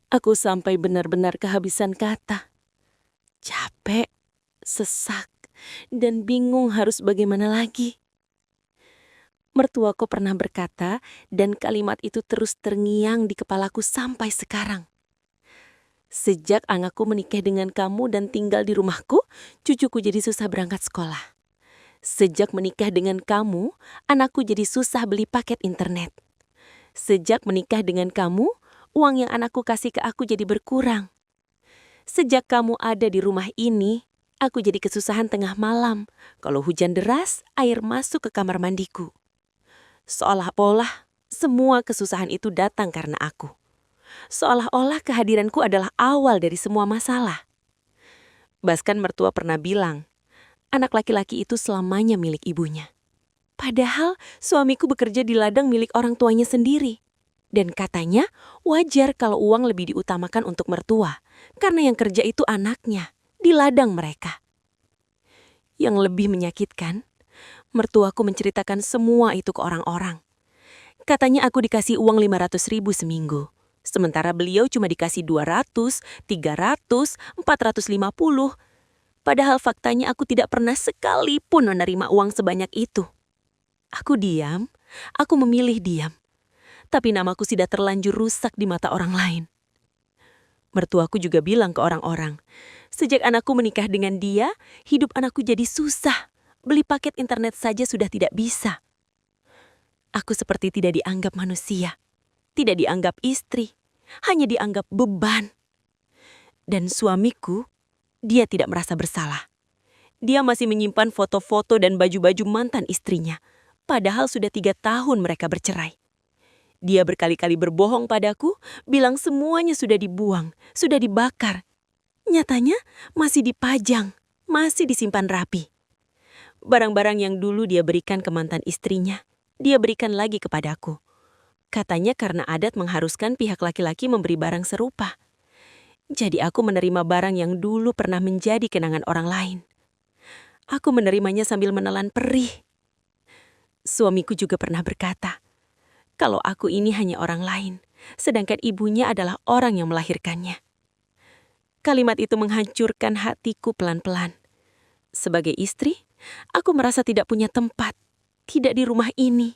Aku sampai benar-benar kehabisan kata. Capek, sesak, dan bingung harus bagaimana lagi. Mertuaku pernah berkata, dan kalimat itu terus terngiang di kepalaku sampai sekarang. Sejak anakku menikah dengan kamu dan tinggal di rumahku, cucuku jadi susah berangkat sekolah. Sejak menikah dengan kamu, anakku jadi susah beli paket internet. Sejak menikah dengan kamu, uang yang anakku kasih ke aku jadi berkurang. Sejak kamu ada di rumah ini, aku jadi kesusahan tengah malam. Kalau hujan deras, air masuk ke kamar mandiku. Seolah-olah semua kesusahan itu datang karena aku. Seolah-olah kehadiranku adalah awal dari semua masalah. Bahkan mertua pernah bilang, anak laki-laki itu selamanya milik ibunya. Padahal suamiku bekerja di ladang milik orang tuanya sendiri. Dan katanya wajar kalau uang lebih diutamakan untuk mertua, karena yang kerja itu anaknya, di ladang mereka. Yang lebih menyakitkan, mertuaku menceritakan semua itu ke orang-orang. Katanya aku dikasih uang 500.000 seminggu. Sementara beliau cuma dikasih 200, 300, 450. Padahal faktanya aku tidak pernah sekalipun menerima uang sebanyak itu. Aku diam, aku memilih diam. Tapi namaku sudah terlanjur rusak di mata orang lain. Mertuaku juga bilang ke orang-orang, sejak anakku menikah dengan dia, hidup anakku jadi susah. Beli paket internet saja sudah tidak bisa. Aku seperti tidak dianggap manusia, tidak dianggap istri, hanya dianggap beban. Dan suamiku, dia tidak merasa bersalah. Dia masih menyimpan foto-foto dan baju-baju mantan istrinya, padahal sudah 3 tahun mereka bercerai. Dia berkali-kali berbohong padaku, bilang semuanya sudah dibuang, sudah dibakar. Nyatanya masih dipajang, masih disimpan rapi. Barang-barang yang dulu dia berikan ke mantan istrinya, dia berikan lagi kepadaku. Katanya karena adat mengharuskan pihak laki-laki memberi barang serupa. Jadi aku menerima barang yang dulu pernah menjadi kenangan orang lain. Aku menerimanya sambil menelan perih. Suamiku juga pernah berkata, kalau aku ini hanya orang lain, sedangkan ibunya adalah orang yang melahirkannya. Kalimat itu menghancurkan hatiku pelan-pelan. Sebagai istri, aku merasa tidak punya tempat, tidak di rumah ini,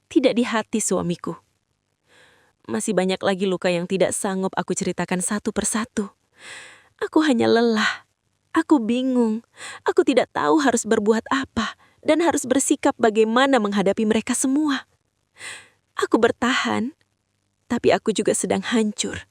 tidak di hati suamiku. Masih banyak lagi luka yang tidak sanggup aku ceritakan satu persatu. Aku hanya lelah, aku bingung, aku tidak tahu harus berbuat apa dan harus bersikap bagaimana menghadapi mereka semua. Aku bertahan, tapi aku juga sedang hancur.